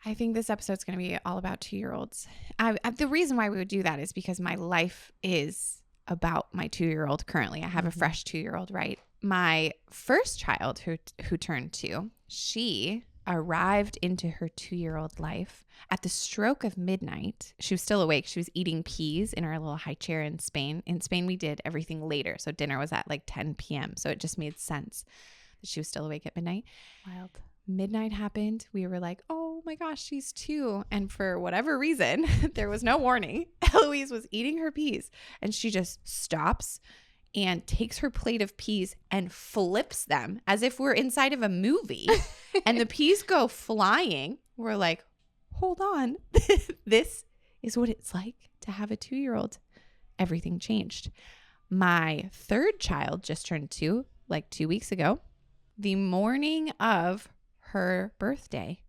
I think this episode's going to be all about 2-year-olds. The reason why we would do that is because my life is about my 2-year-old currently. I have a fresh 2-year-old, right? My first child who turned 2, she arrived into her 2-year-old life at the stroke of midnight. She was still awake. She was eating peas in our little high chair in Spain. In Spain, we did everything later. So dinner was at like 10 p.m. So it just made sense that she was still awake at midnight. Wild. Midnight happened. We were like, oh my gosh, she's 2. And for whatever reason, there was no warning. Eloise was eating her peas and she just stops and takes her plate of peas and flips them as if we're inside of a movie. And the peas go flying. We're like, hold on. This is what it's like to have a 2-year-old. Everything changed. My third child just turned 2, like 2 weeks ago. The morning of her birthday,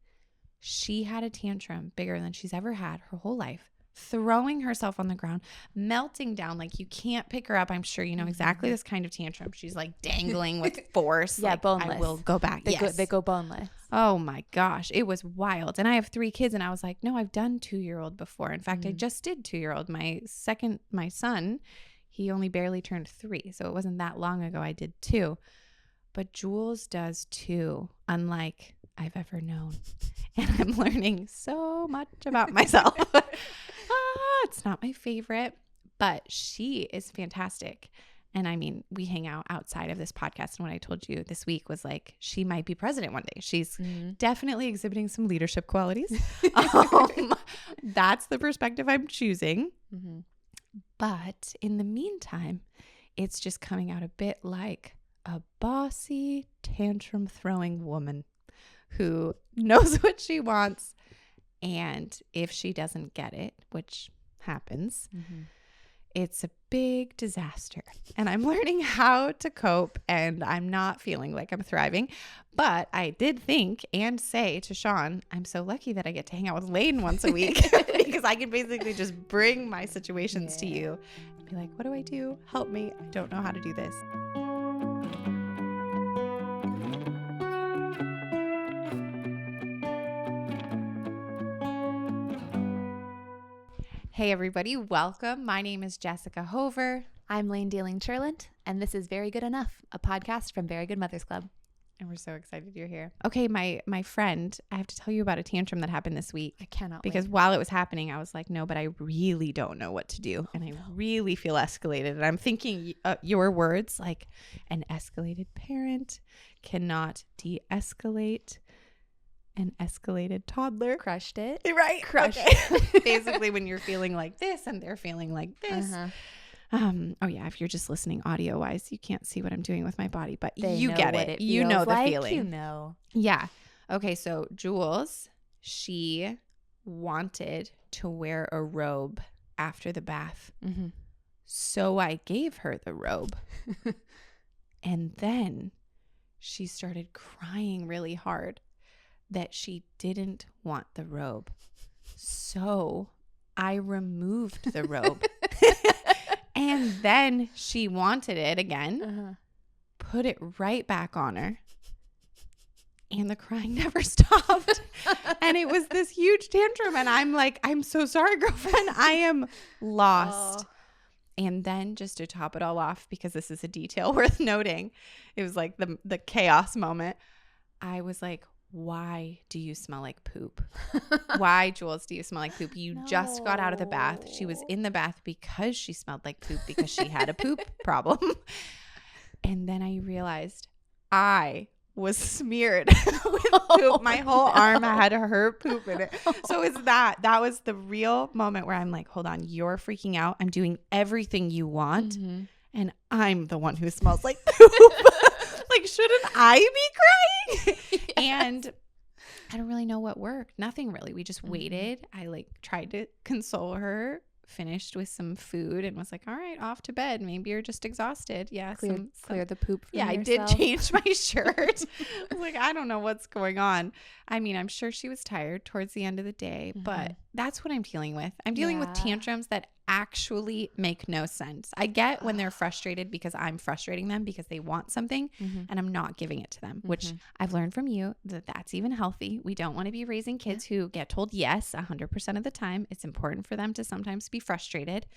she had a tantrum bigger than she's ever had her whole life, throwing herself on the ground, melting down like you can't pick her up. I'm sure you know exactly this kind of tantrum. She's like dangling with force. Yeah, like, boneless. I will go back. They go boneless. Oh my gosh, it was wild. And I have 3 kids and I was like, no, I've done 2-year-old before. In fact, I just did 2-year-old. My son, he only barely turned 3. So it wasn't that long ago I did 2. But Jules does 2, unlike I've ever known. And I'm learning so much about myself. It's not my favorite, but she is fantastic. And I mean, we hang out outside of this podcast. And what I told you this week was like, she might be president one day. She's definitely exhibiting some leadership qualities. That's the perspective I'm choosing. But in the meantime, it's just coming out a bit like a bossy, tantrum throwing woman who knows what she wants. And if she doesn't get it, which happens, it's a big disaster. And I'm learning how to cope, and I'm not feeling like I'm thriving. But I did think and say to Sean, I'm so lucky that I get to hang out with Layne once a week because I can basically just bring my situations to you and be like, what do I do? Help me. I don't know how to do this. Hey everybody, welcome. My name is Jessica Hover. I'm Layne Dealing-Churland, and this is Very Good Enough, a podcast from Very Good Mothers Club. And we're so excited you're here. Okay, my friend, I have to tell you about a tantrum that happened this week. I cannot Because wait. while it was happening, I was like, no, but I really don't know what to do. And I really feel escalated. And I'm thinking your words, like an escalated parent cannot de-escalate an escalated toddler. Crushed it. Right? Crushed it. Basically, when you're feeling like this and they're feeling like this. Oh yeah, if you're just listening audio wise, you can't see what I'm doing with my body, but you get it. You know the feeling. You know. Yeah. Okay, so Jules, she wanted to wear a robe after the bath. So I gave her the robe. And then she started crying really hard that she didn't want the robe. So I removed the robe. And then she wanted it again, put it right back on her. And the crying never stopped. And it was this huge tantrum. And I'm like, I'm so sorry, girlfriend. I am lost. And then just to top it all off, because this is a detail worth noting, it was like the chaos moment. I was like, why do you smell like poop? Why, Jules, do you smell like poop? You just got out of the bath. She was in the bath because she smelled like poop because she had a poop problem. And then I realized I was smeared with poop. My whole arm had her poop in it. So it's that was the real moment where I'm like, hold on, you're freaking out. I'm doing everything you want. And I'm the one who smells like poop. Like, shouldn't I be crying? Yes. And I don't really know what worked. Nothing really. We just waited. I tried to console her, finished with some food, and was like, all right, off to bed. Maybe you're just exhausted. Yeah. Clear the poop from yourself. I did change my shirt. I was like, I don't know what's going on. I mean, I'm sure she was tired towards the end of the day, but that's what I'm dealing with. I'm dealing with tantrums that actually make no sense. I get when they're frustrated because I'm frustrating them because they want something and I'm not giving it to them, which I've learned from you that that's even healthy. We don't want to be raising kids who get told yes 100% of the time. It's important for them to sometimes be frustrated.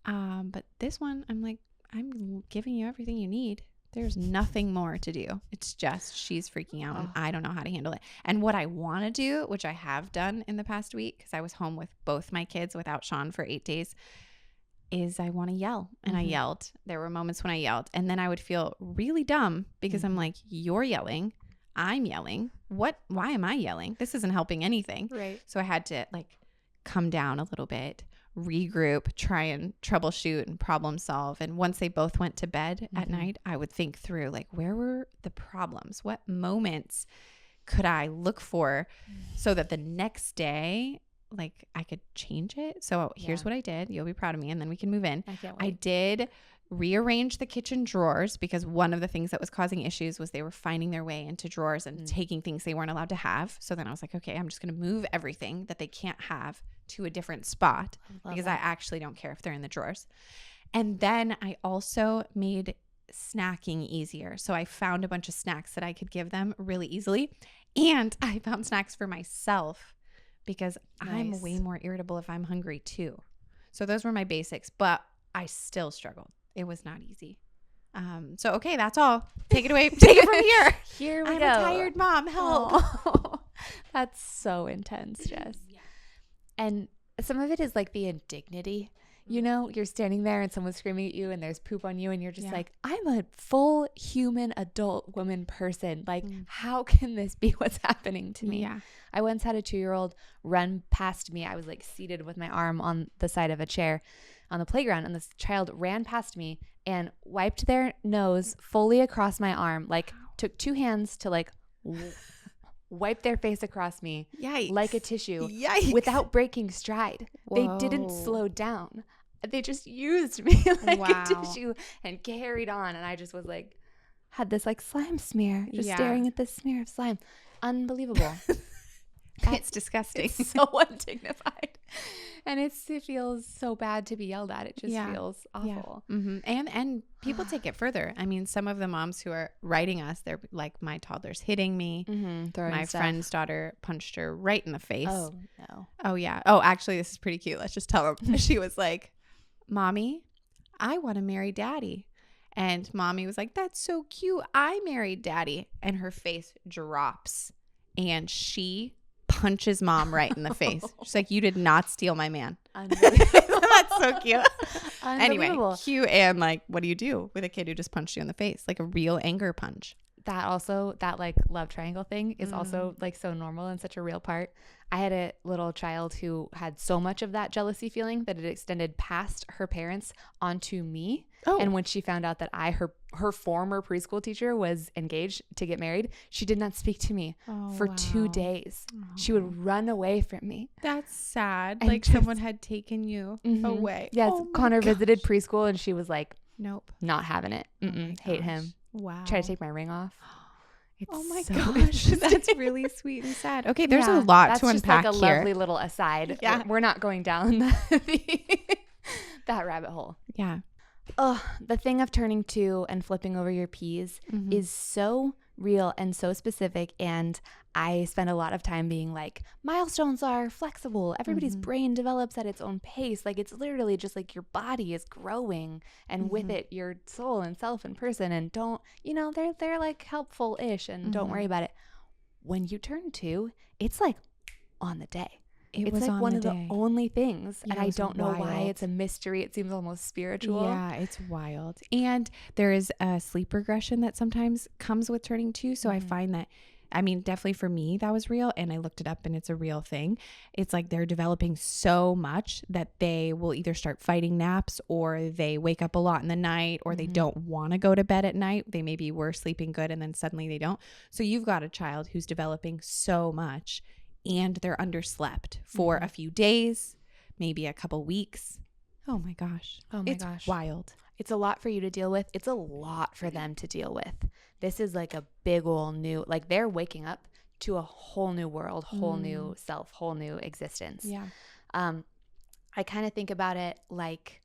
But this one, I'm like, I'm giving you everything you need. There's nothing more to do. It's just she's freaking out and I don't know how to handle it. And what I want to do, which I have done in the past week, because I was home with both my kids without Sean for 8 days, is I want to yell. And I yelled. There were moments when I yelled. And then I would feel really dumb because I'm like, you're yelling. I'm yelling. Why am I yelling? This isn't helping anything. Right. So I had to like come down a little bit, regroup, try and troubleshoot and problem solve. And once they both went to bed at night, I would think through like, where were the problems? What moments could I look for so that the next day, like I could change it? So here's what I did. You'll be proud of me. And then we can move in. I can't wait. I did rearrange the kitchen drawers because one of the things that was causing issues was they were finding their way into drawers and taking things they weren't allowed to have. So then I was like, okay, I'm just going to move everything that they can't have to a different spot because I actually don't care if they're in the drawers. And then I also made snacking easier. So I found a bunch of snacks that I could give them really easily. And I found snacks for myself because I'm way more irritable if I'm hungry too. So those were my basics, but I still struggled. It was not easy. So, okay, that's all. Take it away. Take it from here. Here we I'm go. a tired mom. Help. Oh, that's so intense, Jess. Yeah. And some of it is like the indignity. You know, you're standing there and someone's screaming at you and there's poop on you and you're just like, I'm a full human adult woman person. Like, how can this be what's happening to me? Yeah. I once had a 2-year-old run past me. I was like seated with my arm on the side of a chair on the playground, and this child ran past me and wiped their nose fully across my arm, like took 2 hands to like wipe their face across me like a tissue without breaking stride. Whoa. They didn't slow down. They just used me like a tissue and carried on. And I just was like, had this like slime smear, just staring at this smear of slime. Unbelievable. It's disgusting. It's so undignified. And it feels so bad to be yelled at. It just feels awful. Yeah. And people take it further. I mean, some of the moms who are writing us, they're like, my toddler's hitting me. My friend's daughter punched her right in the face. Oh, no. Oh, yeah. Oh, actually, this is pretty cute. Let's just tell them. She was like, Mommy, I want to marry Daddy. And Mommy was like, that's so cute. I married Daddy. And her face drops. And she punches Mom right in the face. She's like, you did not steal my man. That's so cute. Anyway, cute. And like, what do you do with a kid who just punched you in the face? Like a real anger punch. That like love triangle thing is also like so normal and such a real part. I had a little child who had so much of that jealousy feeling that it extended past her parents onto me. And when she found out that her former preschool teacher was engaged to get married, she did not speak to me for 2 days. She would run away from me. That's sad. And like someone had taken you away. Yes. Connor visited preschool and she was like, nope, not having it. Hate him. Wow. Try to take my ring off. Oh my gosh, that's really sweet and sad. Okay, there's a lot to unpack here. That's just like a lovely little aside. Yeah. We're not going down that rabbit hole. Yeah. Oh, the thing of turning to and flipping over your peas is so real and so specific. And I spend a lot of time being like, milestones are flexible. Everybody's brain develops at its own pace. Like it's literally just like your body is growing and with it, your soul and self and person. And don't, they're like helpful-ish and don't worry about it. When you turn 2, it's like on the day. It's like one of the only things. And I don't know why. It's a mystery. It seems almost spiritual. Yeah, it's wild. And there is a sleep regression that sometimes comes with turning 2. So I find that, I mean, definitely for me, that was real. And I looked it up and it's a real thing. It's like they're developing so much that they will either start fighting naps or they wake up a lot in the night or they don't want to go to bed at night. They maybe were sleeping good and then suddenly they don't. So you've got a child who's developing so much and they're underslept for a few days, maybe a couple weeks. Oh my gosh. It's wild. It's a lot for you to deal with. It's a lot for them to deal with. This is like a big old new, like they're waking up to a whole new world, whole new self, whole new existence. Yeah. I kind of think about it like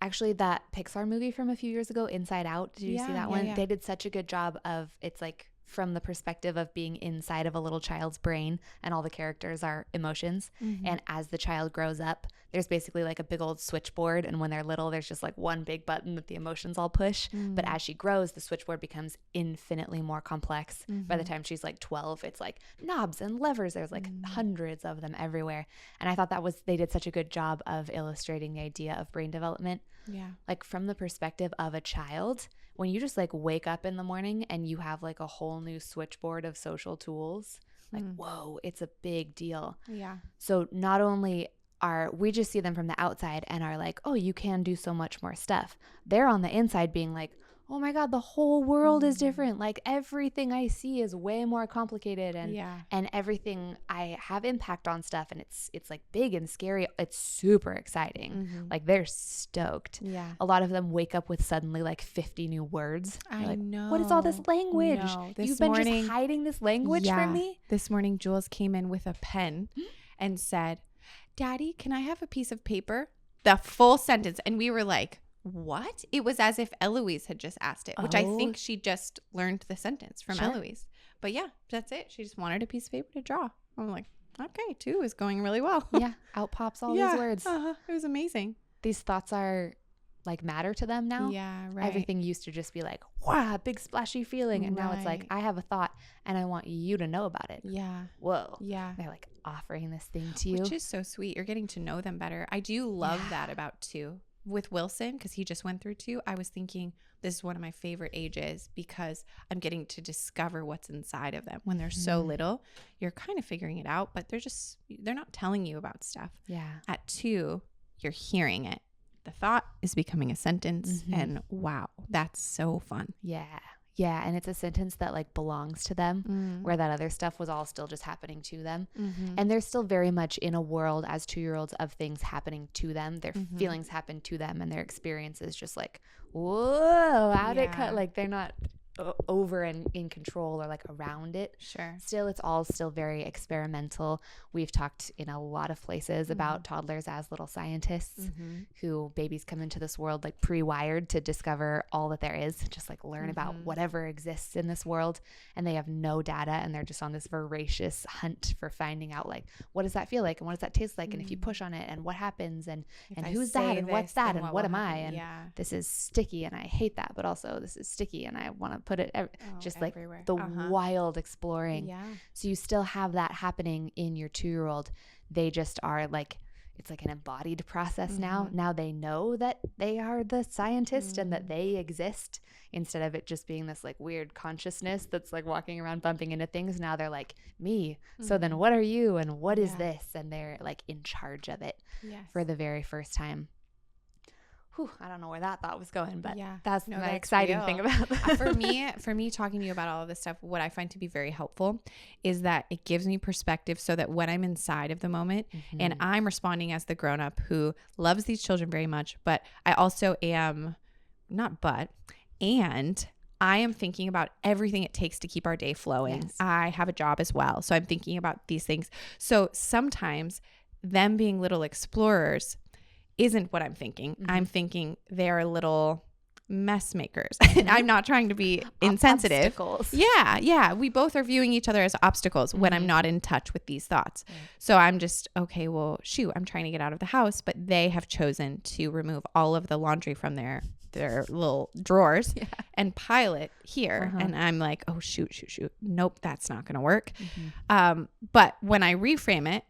actually that Pixar movie from a few years ago, Inside Out. Did you see that one? They did such a good job of, it's like from the perspective of being inside of a little child's brain, and all the characters are emotions. And as the child grows up, there's basically like a big old switchboard, and when they're little, there's just like one big button that the emotions all push. But as she grows, the switchboard becomes infinitely more complex. By the time she's like 12, it's like knobs and levers. There's like hundreds of them everywhere. And I thought they did such a good job of illustrating the idea of brain development. Yeah. Like from the perspective of a child, when you just like wake up in the morning and you have like a whole new switchboard of social tools, like, whoa, it's a big deal. Yeah. So not only we just see them from the outside and are like, oh, you can do so much more stuff. They're on the inside being like, oh my God, the whole world is different. Like everything I see is way more complicated, and everything I have impact on stuff, and it's like big and scary. It's super exciting. Like they're stoked. Yeah. A lot of them wake up with suddenly like 50 new words. I know. What is all this language? No. You've been just hiding this language from me? This morning, Jules came in with a pen and said, Daddy, can I have a piece of paper? The full sentence. And we were like, what? It was as if Eloise had just asked it, which I think she just learned the sentence from Eloise. But yeah, that's it. She just wanted a piece of paper to draw. I'm like, okay, 2 is going really well. Yeah, out pops all these words. It was amazing. These thoughts are like matter to them now. Yeah, right. Everything used to just be like, wow, big splashy feeling. And now it's like, I have a thought and I want you to know about it. Yeah. Whoa. Yeah. They're like offering this thing to you. Which is so sweet. You're getting to know them better. I do love that about 2. With Wilson, because he just went through 2, I was thinking this is one of my favorite ages because I'm getting to discover what's inside of them. When they're so little, you're kind of figuring it out, but they're not telling you about stuff. Yeah. At 2, you're hearing it. The thought is becoming a sentence, and wow, that's so fun. Yeah. Yeah, and it's a sentence that like belongs to them, where that other stuff was all still just happening to them. And they're still very much in a world as 2-year-olds of things happening to them. Their feelings happen to them, and their experiences just like, whoa, how'd it cut? Like they're not over and in control or like around it. Sure. Still, it's all still very experimental. We've talked in a lot of places about toddlers as little scientists who babies come into this world like pre-wired to discover all that there is, just like learn about whatever exists in this world, and they have no data, and they're just on this voracious hunt for finding out like, what does that feel like, and what does that taste like, and if you push on it, and what happens, and who's that, and what's that, and what am I, and this is sticky and I hate that, but also this is sticky and I want to put it just like everywhere. The wild exploring. So you still have that happening in your 2-year-old. They just are like, it's like an embodied process now. Now they know that they are the scientist and that they exist, instead of it just being this like weird consciousness that's like walking around bumping into things. Now they're like, me. So then what are you, and what is this? And they're like in charge of it for the very first time. Whew, I don't know where that thought was going, but that's the exciting thing about that. For me, talking to you about all of this stuff, what I find to be very helpful is that it gives me perspective, so that when I'm inside of the moment and I'm responding as the grown-up who loves these children very much, but I also am and I am thinking about everything it takes to keep our day flowing. Yes. I have a job as well, so I'm thinking about these things. So sometimes them being little explorers isn't what I'm thinking. I'm thinking they're little mess makers. And I'm not trying to be insensitive. Obstacles. Yeah. We both are viewing each other as obstacles when I'm not in touch with these thoughts. So I'm just, okay, well, shoot, I'm trying to get out of the house, but they have chosen to remove all of the laundry from their little drawers and pile it here. And I'm like, oh, shoot. Nope, that's not going to work. But when I reframe it,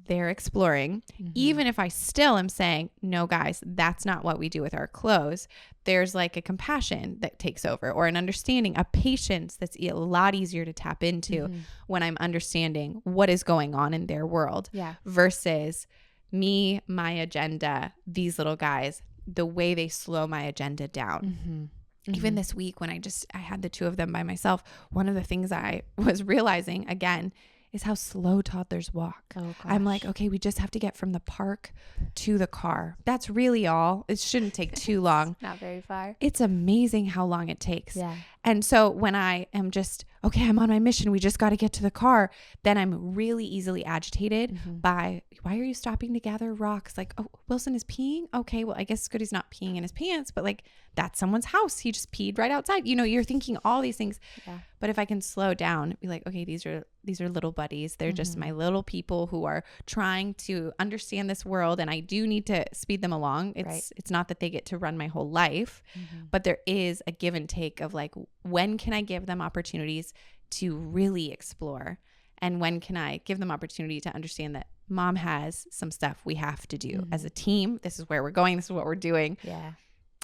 they're exploring. Even if I still am saying, no, guys, that's not what we do with our clothes, there's like a compassion that takes over, or an understanding, a patience that's a lot easier to tap into when I'm understanding what is going on in their world versus me, my agenda, these little guys, the way they slow my agenda down. Even this week when I had the 2 of them by myself, one of the things I was realizing again is how slow toddlers walk. Oh, gosh. I'm like, okay, we just have to get from the park to the car. That's really all. It shouldn't take too long. Not very far. It's amazing how long it takes. Yeah. And so when I am just, okay, I'm on my mission, we just got to get to the car, then I'm really easily agitated by, why are you stopping to gather rocks? Like, oh, Wilson is peeing? Okay, well, I guess it's good he's not peeing in his pants, but like, that's someone's house. He just peed right outside. You know, you're thinking all these things. Yeah. But if I can slow down, be like, okay, these are little buddies. They're just my little people who are trying to understand this world, and I do need to speed them along. It's not that they get to run my whole life, but there is a give and take of like, when can I give them opportunities to really explore, and when can I give them opportunity to understand that mom has some stuff we have to do as a team. This is where we're going. This is what we're doing. Yeah.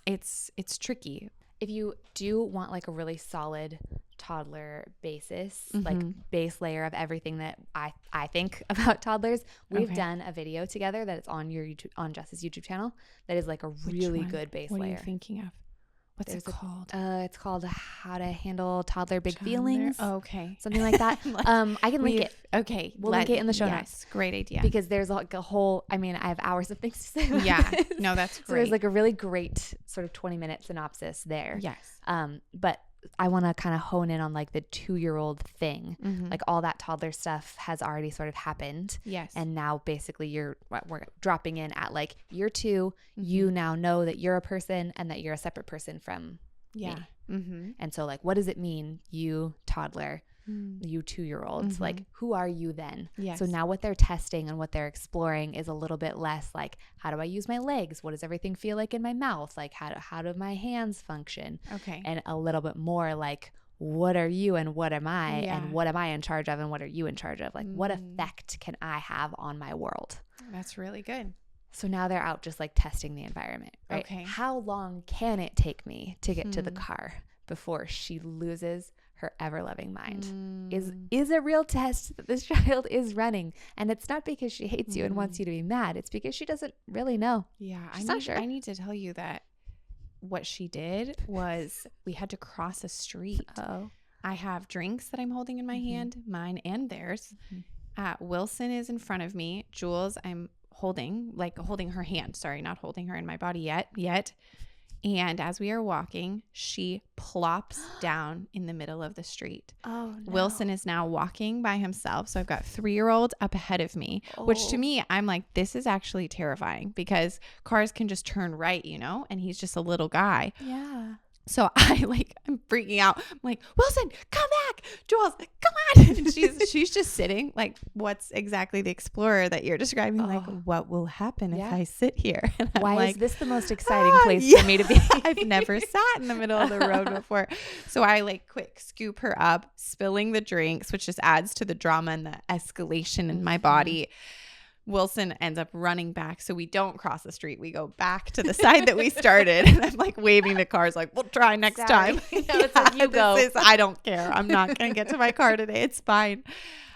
It's tricky. If you do want like a really solid toddler basis, like base layer of everything that I think about toddlers, we've done a video together that is on your YouTube, on Jess's YouTube channel, that is like a really good base layer. What are you thinking of? What's it called? It's called How to Handle Toddler Big Feelings. Oh, okay. Something like that. I can link it. Okay. We'll link it in the show notes. Yes. Great idea. Because there's like a whole, I mean, I have hours of things to say about this. No, that's great. So there's like a really great sort of 20-minute synopsis there. Yes. But I want to kind of hone in on like the 2-year-old thing. Like all that toddler stuff has already sort of happened. Yes. And now basically we're dropping in at like year 2. You now know that you're a person and that you're a separate person from me. And so like, what does it mean, you toddler, you 2-year-olds, like who are you then? Yes. So now what they're testing and what they're exploring is a little bit less like, how do I use my legs? What does everything feel like in my mouth? Like how do my hands function? Okay. And a little bit more like, what are you and what am I? And what am I in charge of and what are you in charge of? Like what effect can I have on my world? That's really good. So now they're out just like testing the environment, right? Okay. How long can it take me to get to the car before she loses her ever-loving mind? Is a real test that this child is running. And it's not because she hates you and wants you to be mad. It's because she doesn't really know. Yeah. She's not sure. I need to tell you that what she did was we had to cross a street. Oh. I have drinks that I'm holding in my hand, mine and theirs. Wilson is in front of me. Jules, I'm holding her hand. Sorry, not holding her in my body yet. And as we are walking, she plops down in the middle of the street. Oh, no. Wilson is now walking by himself. So I've got 3-year-old up ahead of me, which to me, I'm like, this is actually terrifying because cars can just turn right, you know, and he's just a little guy. Yeah. So I'm freaking out. I'm like, Wilson, come back. Jules, come on. And she's just sitting like, what's exactly the explorer that you're describing? Like, what will happen if I sit here? And why is this the most exciting place for me to be? I've never sat in the middle of the road before. So I like quick scoop her up, spilling the drinks, which just adds to the drama and the escalation in my body. Wilson ends up running back. So we don't cross the street. We go back to the side that we started. And I'm like waving the cars like, we'll try next time. It's like, you go. I don't care. I'm not going to get to my car today. It's fine.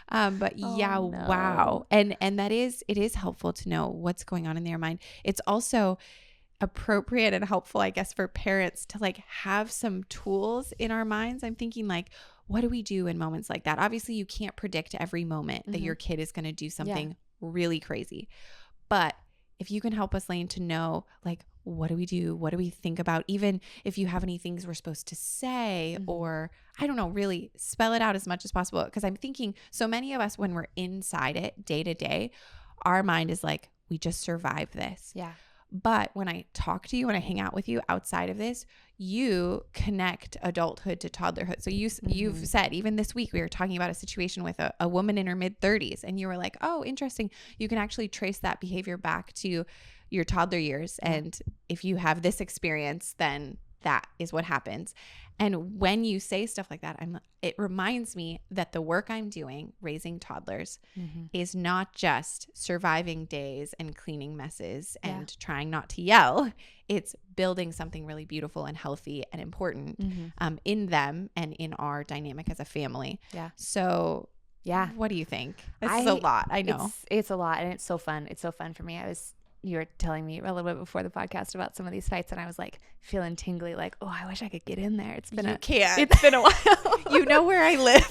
Wow. And it is helpful to know what's going on in their mind. It's also appropriate and helpful, I guess, for parents to like have some tools in our minds. I'm thinking like, what do we do in moments like that? Obviously, you can't predict every moment that your kid is going to do something really crazy. But if you can help us, Layne, to know like, what do we do? What do we think about? Even if you have any things we're supposed to say or I don't know, really spell it out as much as possible. Because I'm thinking so many of us, when we're inside it day to day, our mind is like, we just survived this. Yeah. But when I talk to you, when I hang out with you outside of this, you connect adulthood to toddlerhood. So you've said, even this week, we were talking about a situation with a woman in her mid-30s, and you were like, oh, interesting. You can actually trace that behavior back to your toddler years. And if you have this experience, then that is what happens. And when you say stuff like that, it reminds me that the work I'm doing, raising toddlers, is not just surviving days and cleaning messes and trying not to yell. It's building something really beautiful and healthy and important in them and in our dynamic as a family. Yeah. So what do you think? This is a lot. I know. It's a lot, and it's so fun. It's so fun for me. I was you were telling me a little bit before the podcast about some of these fights, and I was like feeling tingly, like, oh, I wish I could get in there. It's been it's been a while. You know where I live.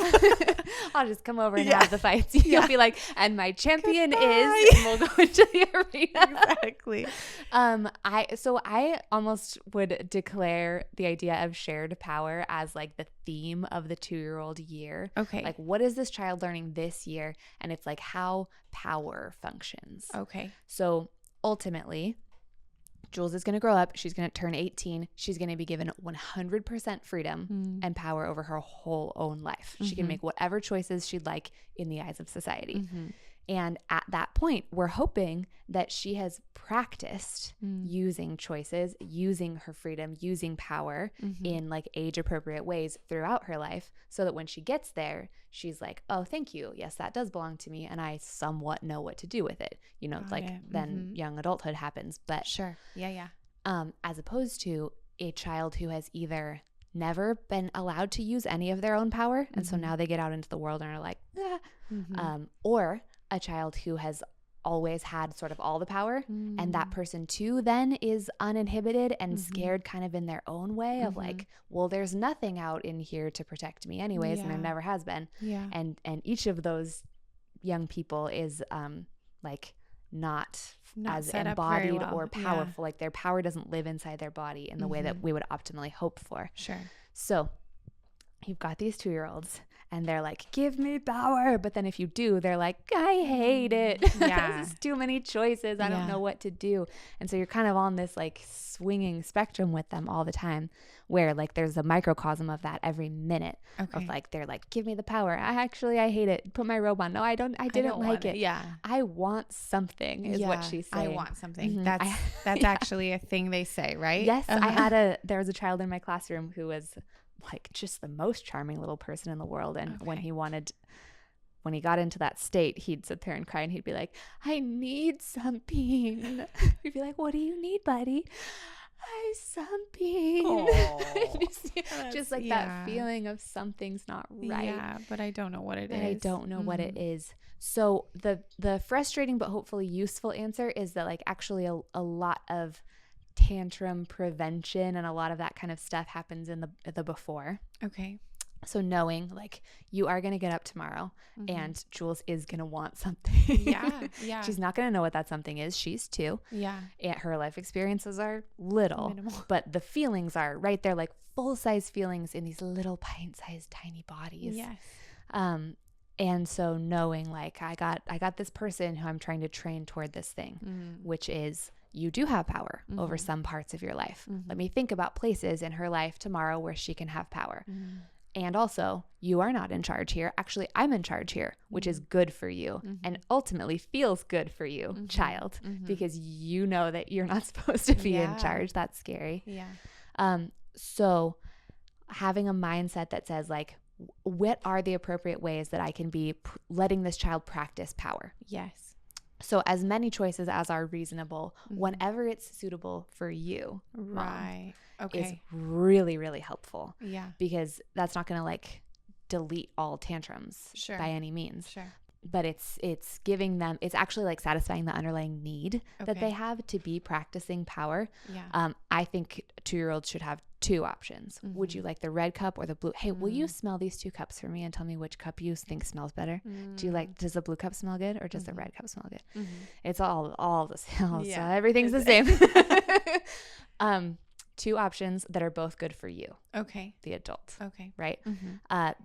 I'll just come over and have the fights. You'll be like, and my champion is, and we'll go into the arena. Exactly. I almost would declare the idea of shared power as like the theme of the 2-year-old year. Okay. Like, what is this child learning this year? And it's like how power functions. Okay. So ultimately, Jules is going to grow up. She's going to turn 18. She's going to be given 100% freedom and power over her whole own life. She can make whatever choices she'd like in the eyes of society. And at that point, we're hoping that she has practiced using choices, using her freedom, using power in like age appropriate ways throughout her life, so that when she gets there, she's like, oh, thank you. Yes, that does belong to me. And I somewhat know what to do with it. You know, then young adulthood happens. But sure. Yeah. As opposed to a child who has either never been allowed to use any of their own power. And so now they get out into the world and are like, or a child who has always had sort of all the power, and that person too then is uninhibited and scared kind of in their own way of like, well, there's nothing out in here to protect me anyways, and there never has been. And each of those young people is like not as embodied or powerful. Like their power doesn't live inside their body in the way that we would optimally hope for. Sure. So you've got these 2-year-olds and they're like, give me power. But then if you do, they're like, I hate it. There's too many choices. I don't know what to do. And so you're kind of on this like swinging spectrum with them all the time, where like there's a microcosm of that every minute of like, they're like, give me the power. I hate it. Put my robe on. No, I didn't like it. Yeah. I want something is what she's saying. I want something. That's actually a thing they say, right? Yes. There was a child in my classroom who was like just the most charming little person in the world. And when he got into that state, he'd sit there and cry and he'd be like, I need something. We'd be like, what do you need, buddy? Something. Just like that feeling of something's not right. Yeah, but I don't know what it is. I don't know what it is. So the frustrating but hopefully useful answer is that like actually a lot of tantrum prevention and a lot of that kind of stuff happens in the before. Okay. So knowing like you are going to get up tomorrow and Jules is going to want something. Yeah. She's not going to know what that something is. She's 2. Yeah. And her life experiences are minimal. But the feelings are right there, like full size feelings in these little pint-sized tiny bodies. Yes. And so knowing like I got this person who I'm trying to train toward this thing, which is you do have power over some parts of your life. Let me think about places in her life tomorrow where she can have power. And also, you are not in charge here. Actually, I'm in charge here, which is good for you and ultimately feels good for you, child, because you know that you're not supposed to be in charge. That's scary. Yeah. So having a mindset that says like, what are the appropriate ways that I can be letting this child practice power? Yes. So as many choices as are reasonable whenever it's suitable for you. Right. Is really, really helpful. Yeah. Because that's not going to like delete all tantrums by any means. Sure. But it's giving them, it's actually like satisfying the underlying need that they have to be practicing power. Yeah. I think 2-year-olds should have 2 options. Would you like the red cup or the blue? Hey, will you smell these 2 cups for me and tell me which cup you think smells better? Does the blue cup smell good or does the red cup smell good? It's all the smells. So everything's the same. 2 options that are both good for you. Okay. The adult. Okay. Right?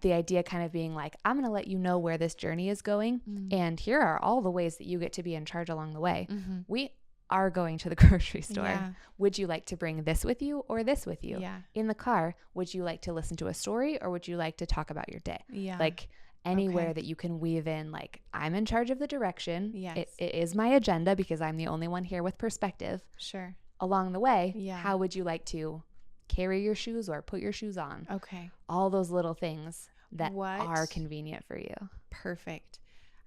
The idea kind of being like, I'm going to let you know where this journey is going. And here are all the ways that you get to be in charge along the way. We are going to the grocery store. Yeah. Would you like to bring this with you or this with you? Yeah. In the car, would you like to listen to a story or would you like to talk about your day? Yeah. Like anywhere that you can weave in, like, I'm in charge of the direction. Yes. It is my agenda because I'm the only one here with perspective. Sure. Along the way, how would you like to carry your shoes or put your shoes on? Okay. All those little things that are convenient for you. Perfect.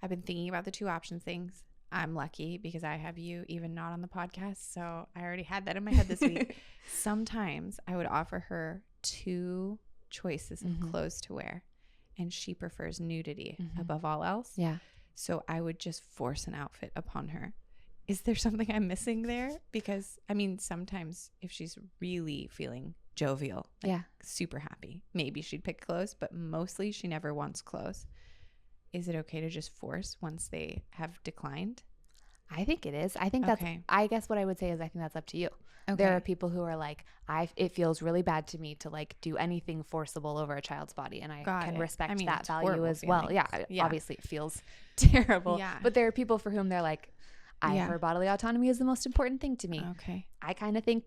I've been thinking about the 2 options things. I'm lucky because I have you even not on the podcast. So I already had that in my head this week. Sometimes I would offer her 2 choices of clothes to wear and she prefers nudity above all else. Yeah. So I would just force an outfit upon her. is there something I'm missing there? Because I mean, sometimes if she's really feeling jovial, like super happy, maybe she'd pick clothes, but mostly she never wants clothes. Is it okay to just force once they have declined? I think it is. I think that's, I guess what I would say is I think that's up to you. Okay. There are people who are like, it feels really bad to me to like do anything forcible over a child's body. And I can respect that value as well. Yeah. Obviously it feels terrible. Yeah. But there are people for whom they're like, her bodily autonomy is the most important thing to me. Okay. I kind of think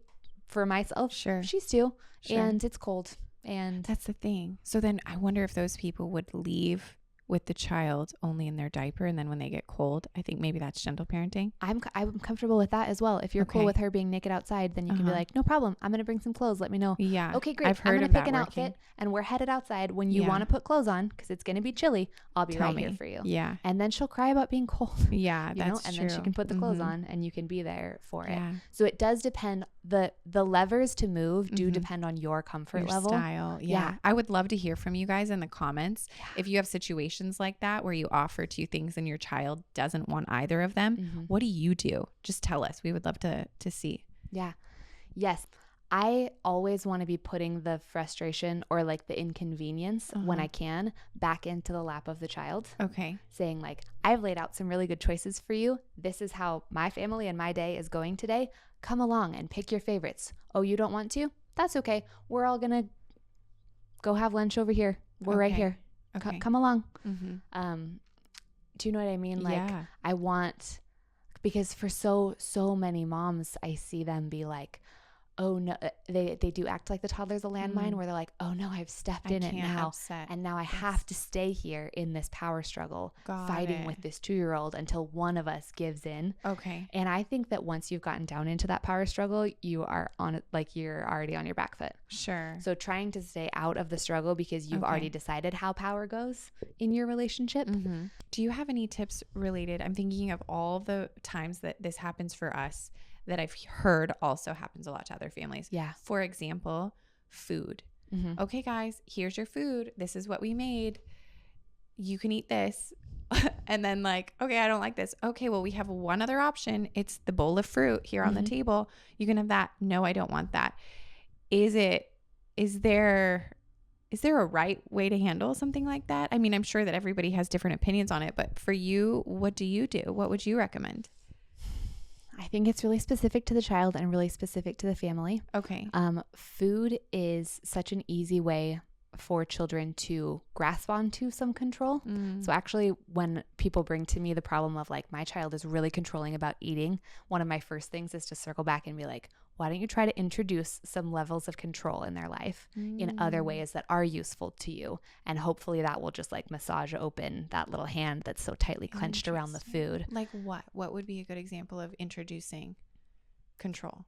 for myself, she's two, and it's cold. And that's the thing. So then I wonder if those people would leave with the child only in their diaper, and then when they get cold, I think maybe that's gentle parenting. I'm comfortable with that as well. If you're cool with her being naked outside, then you can be like, no problem, I'm gonna bring some clothes, let me know. Yeah, okay, great. I'm gonna pick an outfit and we're headed outside. When you want to put clothes on because it's gonna be chilly, I'll be right here for you. Yeah. And then she'll cry about being cold. Yeah, that's true. And then she can put the clothes on and you can be there for it. So it does depend. The levers to move do depend on your comfort level, style. Yeah. I would love to hear from you guys in the comments if you have situations like that where you offer two things and your child doesn't want either of them. What do you do? Just tell us. We would love to see. Yeah. Yes. I always want to be putting the frustration or like the inconvenience when I can back into the lap of the child. Okay. Saying like, I've laid out some really good choices for you. This is how my family and my day is going today. Come along and pick your favorites. Oh, you don't want to? That's okay. We're all going to go have lunch over here. We're right here. Okay. Come along. Do you know what I mean? Like I want, because for so many moms, I see them be like, oh no, they do act like the toddler's a landmine where they're like, oh no, I've stepped in it now. And now I have to stay here in this power struggle, fighting with this 2-year-old until one of us gives in. Okay. And I think that once you've gotten down into that power struggle, you are on, like, you're already on your back foot. Sure. So trying to stay out of the struggle because you've already decided how power goes in your relationship. Do you have any tips related? I'm thinking of all the times that this happens for us that I've heard also happens a lot to other families. Yeah. For example, food. Okay, guys, here's your food. This is what we made. You can eat this. And then like, okay, I don't like this. Okay, well, we have one other option. It's the bowl of fruit here on the table. You can have that. No, I don't want that. Is there a right way to handle something like that? I mean, I'm sure that everybody has different opinions on it, but for you, what do you do? What would you recommend? I think it's really specific to the child and really specific to the family. Okay. Food is such an easy way for children to grasp onto some control. So actually, when people bring to me the problem of like, my child is really controlling about eating, one of my first things is to circle back and be like, why don't you try to introduce some levels of control in their life in other ways that are useful to you? And hopefully that will just like massage open that little hand that's so tightly clenched around the food. Like what? What would be a good example of introducing control?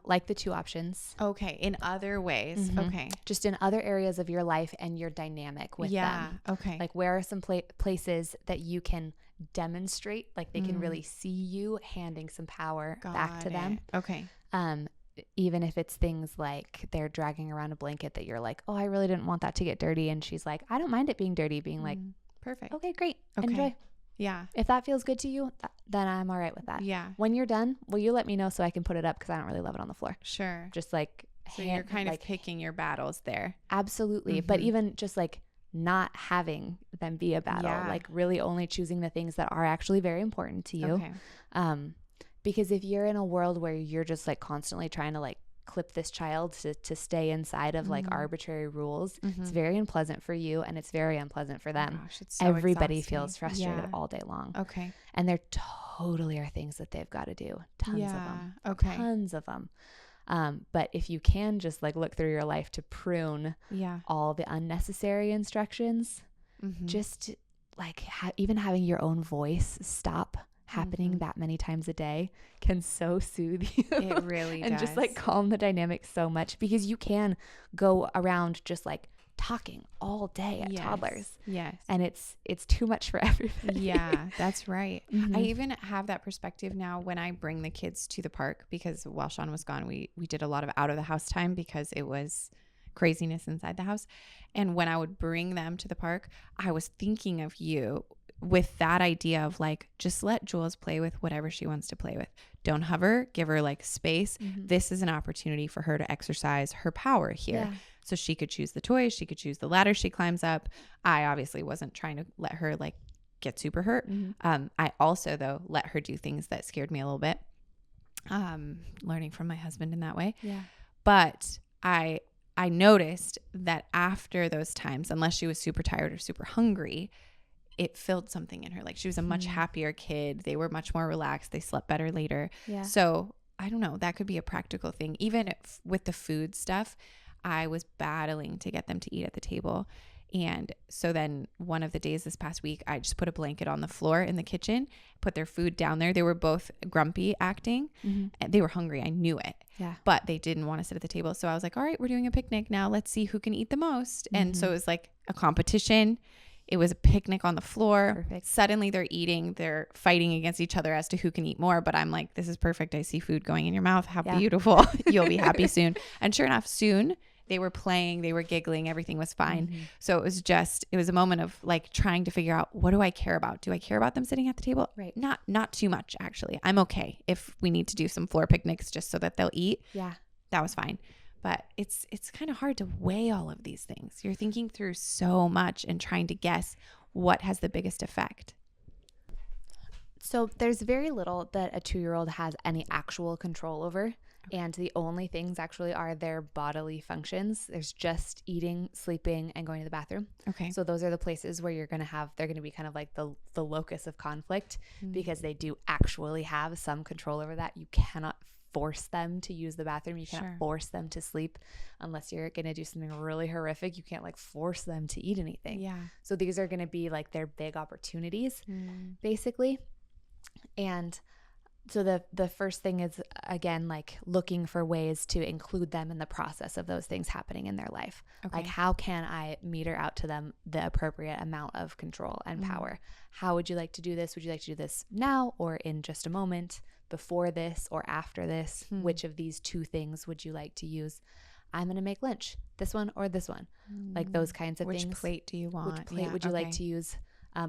Like the 2 options. Okay. In other ways. Okay. Just in other areas of your life and your dynamic with them. Okay. Like where are some places that you can demonstrate, like they can really see you handing some power back to them. Okay. Even if it's things like they're dragging around a blanket that you're like, oh, I really didn't want that to get dirty. And she's like, I don't mind it being dirty. Being like, perfect. Okay, great. Okay. Enjoy. Yeah. If that feels good to you, then I'm all right with that. Yeah. When you're done, will you let me know so I can put it up? Because I don't really love it on the floor. Sure. Just like, so you're kind of picking your battles there. Absolutely. But even just like not having them be a battle, like really only choosing the things that are actually very important to you. Okay. Because if you're in a world where you're just like constantly trying to like clip this child to stay inside of like arbitrary rules, it's very unpleasant for you and it's very unpleasant for them. Gosh, it's so everybody exhausting. Feels frustrated all day long. Okay. And there totally are things that they've got to do. Tons of them. Okay. Tons of them. But if you can just like look through your life to prune all the unnecessary instructions, just like even having your own voice stop happening that many times a day can so soothe you. It really and does. Just like calm the dynamic so much, because you can go around just like talking all day at toddlers. Yes. And it's too much for everybody. Yeah, that's right. I even have that perspective now when I bring the kids to the park, because while Sean was gone, we did a lot of out of the house time because it was craziness inside the house. And when I would bring them to the park, I was thinking of you with that idea of like, just let Jules play with whatever she wants to play with. Don't hover, give her like space. This is an opportunity for her to exercise her power here. Yeah. So she could choose the toys. She could choose the ladder she climbs up. I obviously wasn't trying to let her like get super hurt. I also, though, let her do things that scared me a little bit. Learning from my husband in that way. Yeah. But I noticed that after those times, unless she was super tired or super hungry, it filled something in her. Like she was a much happier kid. They were much more relaxed. They slept better later. Yeah. So I don't know. That could be a practical thing. Even if, with the food stuff, I was battling to get them to eat at the table. And so then one of the days this past week, I just put a blanket on the floor in the kitchen, put their food down there. They were both grumpy acting and they were hungry. I knew it. Yeah. But they didn't want to sit at the table. So I was like, all right, we're doing a picnic now. Let's see who can eat the most. And so it was like a competition. It was a picnic on the floor. Perfect. Suddenly they're eating. They're fighting against each other as to who can eat more. But I'm like, this is perfect. I see food going in your mouth. How beautiful. You'll be happy soon. And sure enough, soon they were playing, they were giggling, everything was fine. So it was a moment of like trying to figure out, what do I care about? Do I care about them sitting at the table? Right. Not too much, actually. I'm okay if we need to do some floor picnics just so that they'll eat. Yeah. That was fine. But it's kind of hard to weigh all of these things. You're thinking through so much and trying to guess what has the biggest effect. So there's very little that a 2-year-old has any actual control over. And the only things actually are their bodily functions. There's just eating, sleeping, and going to the bathroom. Okay. So those are the places where they're going to be kind of like the locus of conflict because they do actually have some control over that. You cannot force them to use the bathroom. You cannot force them to sleep unless you're going to do something really horrific. You can't like force them to eat anything. Yeah. So these are going to be like their big opportunities basically. And so the first thing is, again, like looking for ways to include them in the process of those things happening in their life. Okay. Like, how can I meter out to them the appropriate amount of control and power? How would you like to do this? Would you like to do this now or in just a moment, before this or after this? Which of these two things would you like to use? I'm going to make lunch, this one or this one. Like those kinds of things. Which plate do you want? Which plate would you like to use?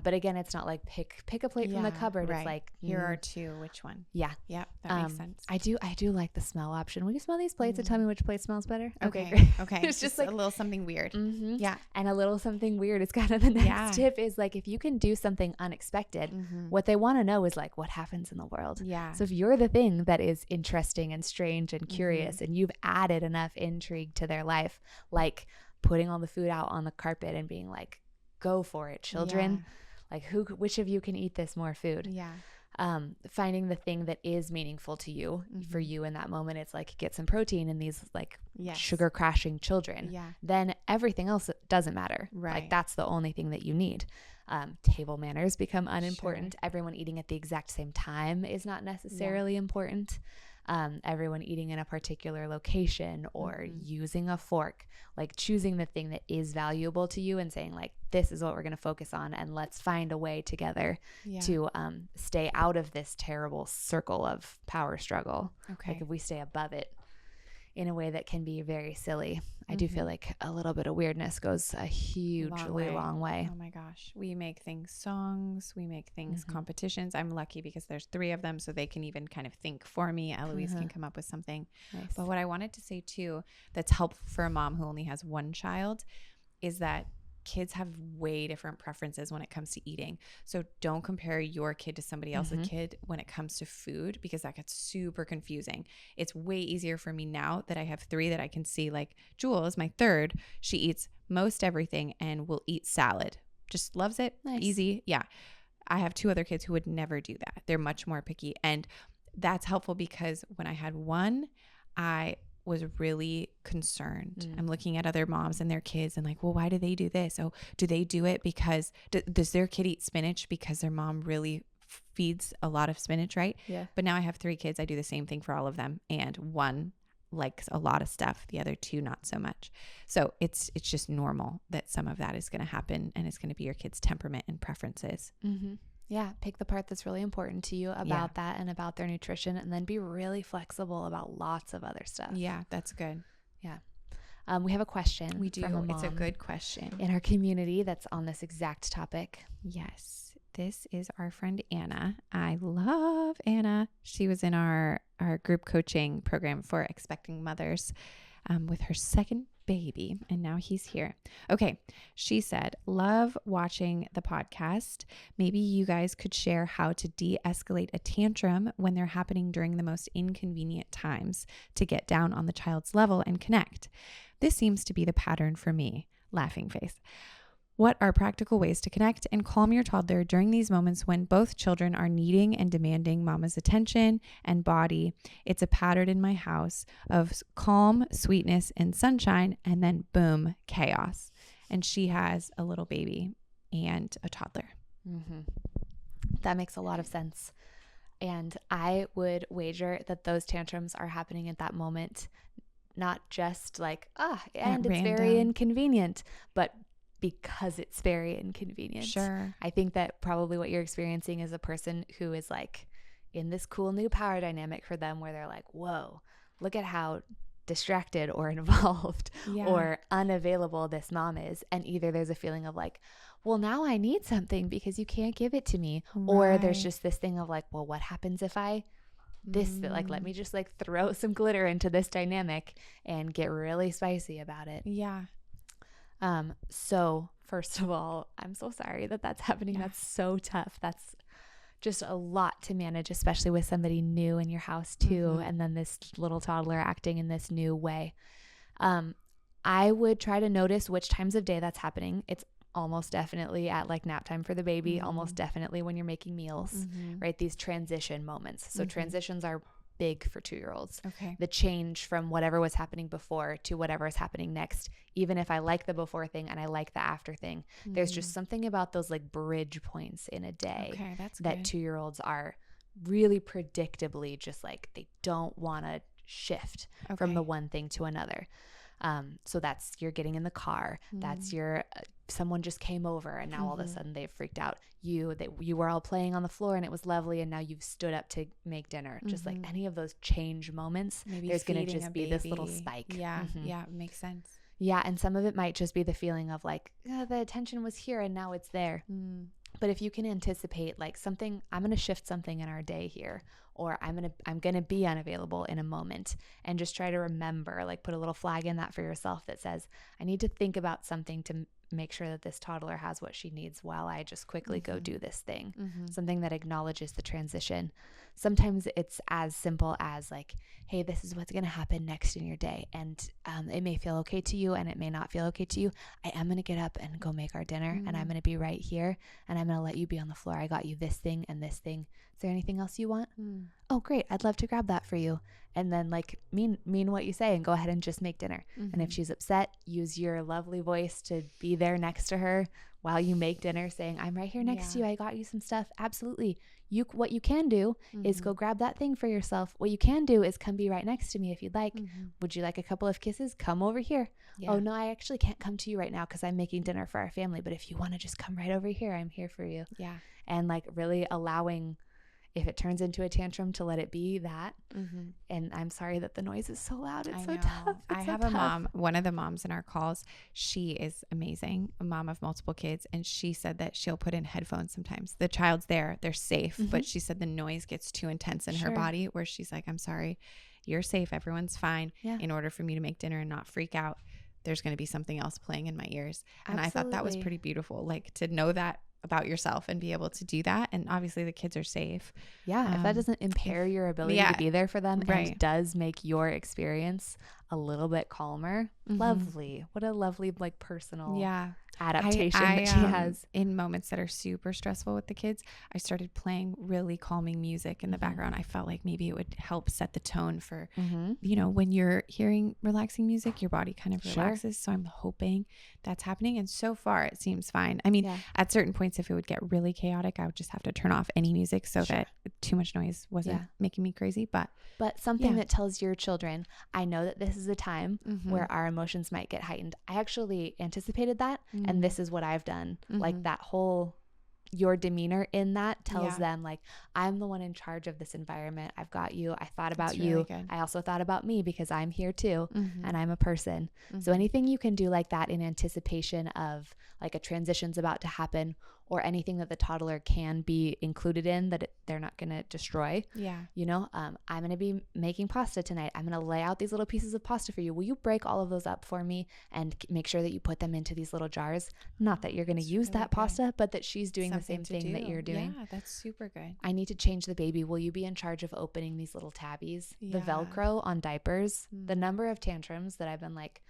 But again, it's not like pick a plate from the cupboard. Right. It's like, here are two. Which one? Yeah. Yeah, that makes sense. I do like the smell option. Will you smell these plates and tell me which plate smells better? Okay. Great. Okay. It's just like like a little something weird. Yeah. And a little something weird is kind of the next tip is like, if you can do something unexpected, what they want to know is like, what happens in the world? Yeah. So if you're the thing that is interesting and strange and curious and you've added enough intrigue to their life, like putting all the food out on the carpet and being like, go for it, children. Yeah. Like which of you can eat this more food? Yeah. Finding the thing that is meaningful to you for you in that moment. It's like, get some protein in these like sugar crashing children. Yeah. Then everything else doesn't matter. Right. Like that's the only thing that you need. Table manners become unimportant. Everyone eating at the exact same time is not necessarily important. Everyone eating in a particular location or using a fork, like choosing the thing that is valuable to you and saying like, this is what we're going to focus on and let's find a way together to stay out of this terrible circle of power struggle. Okay. Like if we stay above it in a way that can be very silly. I do feel like a little bit of weirdness goes a hugely long way. Oh my gosh. We make things songs. We make things competitions. I'm lucky because there's 3 of them, so they can even kind of think for me. Eloise can come up with something. Nice. But what I wanted to say too, that's helpful for a mom who only has one child, is that kids have way different preferences when it comes to eating. So don't compare your kid to somebody else's kid when it comes to food, because that gets super confusing. It's way easier for me now that I have 3 that I can see. Like Jules, my third, she eats most everything and will eat salad. Just loves it. Nice. Easy. Yeah. I have 2 other kids who would never do that. They're much more picky. And that's helpful because when I had one, I was really concerned. I'm looking at other moms and their kids and like, well, why do they do this? Oh, do they do it because does their kid eat spinach because their mom really feeds a lot of spinach, right? Yeah. But now I have 3 kids. I do the same thing for all of them. And one likes a lot of stuff. The other 2, not so much. So it's just normal that some of that is going to happen, and it's going to be your kid's temperament and preferences. Yeah, pick the part that's really important to you about that and about their nutrition, and then be really flexible about lots of other stuff. Yeah, that's good. Yeah. We have a question. We do. From a mom it's a good question. in our community that's on this exact topic. Yes. this is our friend Anna. I love Anna. She was in our group coaching program for expecting mothers with her second baby, and now he's here. Okay, she said, love watching the podcast. Maybe you guys could share how to de-escalate a tantrum when they're happening during the most inconvenient times to get down on the child's level and connect. This seems to be the pattern for me. Laughing face. What are practical ways to connect and calm your toddler during these moments when both children are needing and demanding mama's attention and body? It's a pattern in my house of calm, sweetness, and sunshine, and then boom, chaos. And she has a little baby and a toddler. Mm-hmm. That makes a lot of sense. And I would wager that those tantrums are happening at that moment, not just like, and it's very inconvenient, but because it's very inconvenient. Sure. I think that probably what you're experiencing is a person who is like in this cool new power dynamic for them where they're like, whoa, look at how distracted or involved or unavailable this mom is. And either there's a feeling of like, well, now I need something because you can't give it to me. Right. Or there's just this thing of like, well, what happens if like, let me just like throw some glitter into this dynamic and get really spicy about it. Yeah. So first of all, I'm so sorry that that's happening. Yeah. That's so tough. That's just a lot to manage, especially with somebody new in your house too. Mm-hmm. And then this little toddler acting in this new way. I would try to notice which times of day that's happening. It's almost definitely at like nap time for the baby, almost definitely when you're making meals, right? These transition moments. So transitions are big for 2-year-olds. Okay. The change from whatever was happening before to whatever is happening next. Even if I like the before thing and I like the after thing, there's just something about those like bridge points in a day that 2-year-olds are really predictably just like, they don't want to shift from the one thing to another. So that's you're getting in the car. That's your someone just came over and now all of a sudden they've freaked out. You were all playing on the floor and it was lovely and now you've stood up to make dinner. Just like any of those change moments, maybe there's going to just be this little spike. Yeah, yeah, makes sense. Yeah, and some of it might just be the feeling of like, the attention was here and now it's there. But if you can anticipate like something, I'm going to shift something in our day here, or I'm going to be unavailable in a moment, and just try to remember, like put a little flag in that for yourself that says, I need to think about something to make sure that this toddler has what she needs while I just quickly go do this thing. Something that acknowledges the transition. Sometimes it's as simple as like, hey, this is what's going to happen next in your day. And it may feel okay to you and it may not feel okay to you. I am going to get up and go make our dinner and I'm going to be right here and I'm going to let you be on the floor. I got you this thing and this thing. Is there anything else you want? Oh, great. I'd love to grab that for you. And then like mean what you say and go ahead and just make dinner. And if she's upset, use your lovely voice to be there next to her while you make dinner, saying, I'm right here next to you. I got you some stuff. Absolutely. What you can do is go grab that thing for yourself. What you can do is come be right next to me if you'd like. Would you like a couple of kisses? Come over here. Yeah. Oh, no, I actually can't come to you right now because I'm making dinner for our family. But if you want to just come right over here, I'm here for you. Yeah. And like really allowing, if it turns into a tantrum, to let it be that. And I'm sorry that the noise is so loud. It's so tough. I have a mom, one of the moms in our calls, she is amazing, a mom of multiple kids. And she said that she'll put in headphones sometimes. The child's there, they're safe. But she said the noise gets too intense in her body where she's like, I'm sorry, you're safe. Everyone's fine. Yeah. In order for me to make dinner and not freak out, there's going to be something else playing in my ears. And I thought that was pretty beautiful, like to know that about yourself and be able to do that. And obviously the kids are safe. Yeah. If that doesn't impair your ability to be there for them and does make your experience a little bit calmer, lovely. What a lovely, like personal adaptation that she has. In moments that are super stressful with the kids, I started playing really calming music in the background. I felt like maybe it would help set the tone for, you know, when you're hearing relaxing music, your body kind of relaxes. So I'm hoping that's happening. And so far it seems fine. I mean, at certain points, if it would get really chaotic, I would just have to turn off any music so that too much noise wasn't making me crazy. But something that tells your children, I know that this is a time where our emotions might get heightened. I actually anticipated that. And this is what I've done. Like that whole, your demeanor in that tells them like, I'm the one in charge of this environment. I've got you. I thought about you. Really, I also thought about me because I'm here too. And I'm a person. So anything you can do like that in anticipation of like a transition's about to happen, or anything that the toddler can be included in that they're not going to destroy. Yeah. You know, I'm going to be making pasta tonight. I'm going to lay out these little pieces of pasta for you. Will you break all of those up for me and make sure that you put them into these little jars? Not that you're going to use that pasta, but that she's doing the same thing that you're doing. Yeah, that's super good. I need to change the baby. Will you be in charge of opening these little tabbies? The Velcro on diapers, the number of tantrums that I've been like,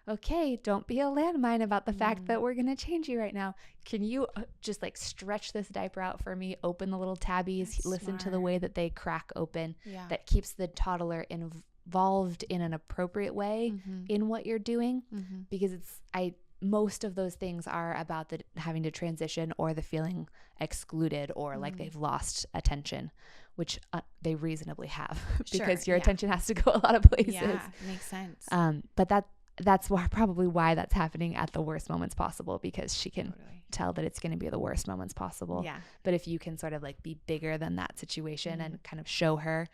okay, don't be a landmine about the fact that we're going to change you right now. Can you just like stretch this diaper out for me? Open the little tabbies, listen to the way that they crack open. That keeps the toddler involved in an appropriate way in what you're doing, because most of those things are about the having to transition or the feeling excluded or like they've lost attention, which they reasonably have because your attention has to go a lot of places. Yeah, makes sense. But that's probably why that's happening at the worst moments possible, because she can tell that it's going to be the worst moments possible. Yeah. But if you can sort of like be bigger than that situation and kind of show her,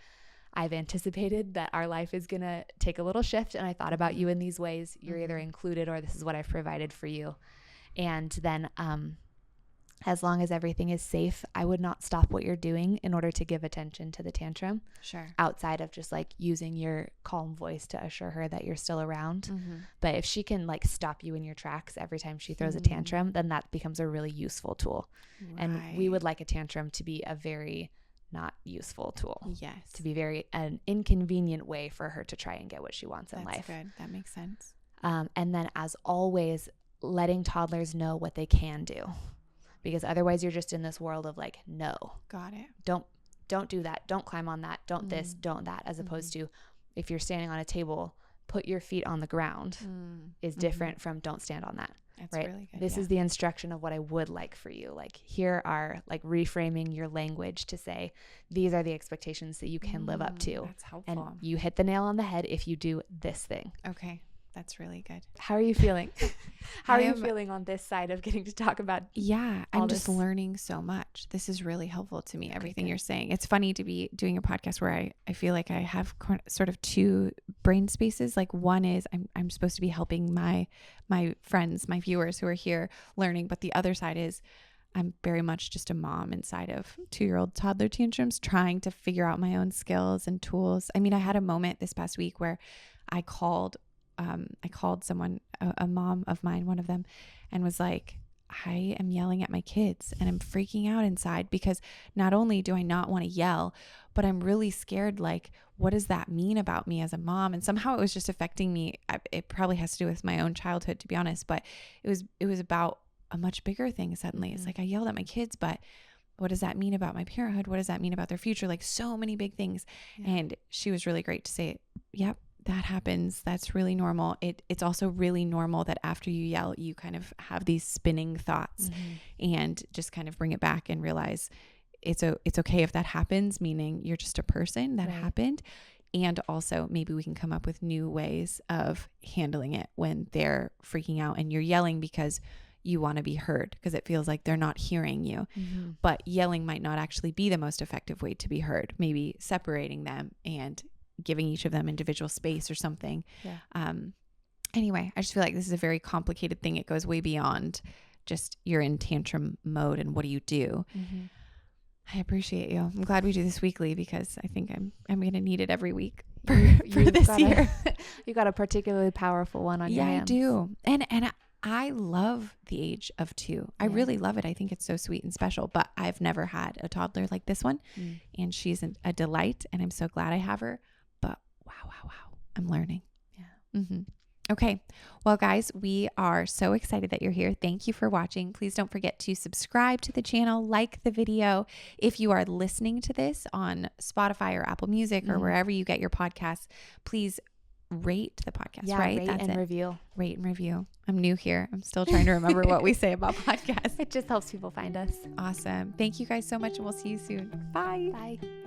I've anticipated that our life is going to take a little shift, and I thought about you in these ways. You're either included or this is what I've provided for you. And then as long as everything is safe, I would not stop what you're doing in order to give attention to the tantrum. Sure. Outside of just like using your calm voice to assure her that you're still around. But if she can like stop you in your tracks every time she throws a tantrum, then that becomes a really useful tool. And we would like a tantrum to be a very not useful tool. Yes. To be an inconvenient way for her to try and get what she wants in life. That's good. That makes sense. And then as always, letting toddlers know what they can do. Because otherwise you're just in this world of like, no. Got it. Don't do that. Don't climb on that. Don't this, don't that. As opposed to if you're standing on a table, put your feet on the ground is different from don't stand on that. That's right? Really good. This is the instruction of what I would like for you. Like here are like reframing your language to say, these are the expectations that you can live up to. That's helpful. And you hit the nail on the head if you do this thing. Okay. That's really good. How are you feeling? How are you feeling on this side of getting to talk about? Yeah, I'm just learning so much. This is really helpful to me, everything you're saying. It's funny to be doing a podcast where I feel like I have sort of two brain spaces. Like one is I'm supposed to be helping my friends, my viewers who are here learning. But the other side is I'm very much just a mom inside of 2-year-old toddler tantrums, trying to figure out my own skills and tools. I mean, I had a moment this past week where I called someone, a mom of mine, one of them, and was like, I am yelling at my kids and I'm freaking out inside because not only do I not want to yell, but I'm really scared. Like, what does that mean about me as a mom? And somehow it was just affecting me. It probably has to do with my own childhood, to be honest, but it was about a much bigger thing. Suddenly it's like, I yelled at my kids, but what does that mean about my parenthood? What does that mean about their future? Like so many big things. Yeah. And she was really great to say, yep, that happens. That's really normal. It's also really normal that after you yell, you kind of have these spinning thoughts and just kind of bring it back and realize it's okay if that happens, meaning you're just a person that happened. And also maybe we can come up with new ways of handling it when they're freaking out and you're yelling because you want to be heard, because it feels like they're not hearing you. But yelling might not actually be the most effective way to be heard. Maybe separating them and giving each of them individual space or something. Yeah. Anyway, I just feel like this is a very complicated thing. It goes way beyond just you're in tantrum mode and what do you do? I appreciate you. I'm glad we do this weekly because I think I'm going to need it every week for this year. You got a particularly powerful one on your hands. Yeah, I do. And I love the age of 2. I really love it. I think it's so sweet and special, but I've never had a toddler like this one. And she's a delight and I'm so glad I have her. But wow. I'm learning. Yeah. Okay. Well, guys, we are so excited that you're here. Thank you for watching. Please don't forget to subscribe to the channel, like the video. If you are listening to this on Spotify or Apple Music or wherever you get your podcasts, please rate the podcast, right? Rate and review. Rate and review. I'm new here. I'm still trying to remember what we say about podcasts. It just helps people find us. Awesome. Thank you guys so much and we'll see you soon. Bye. Bye.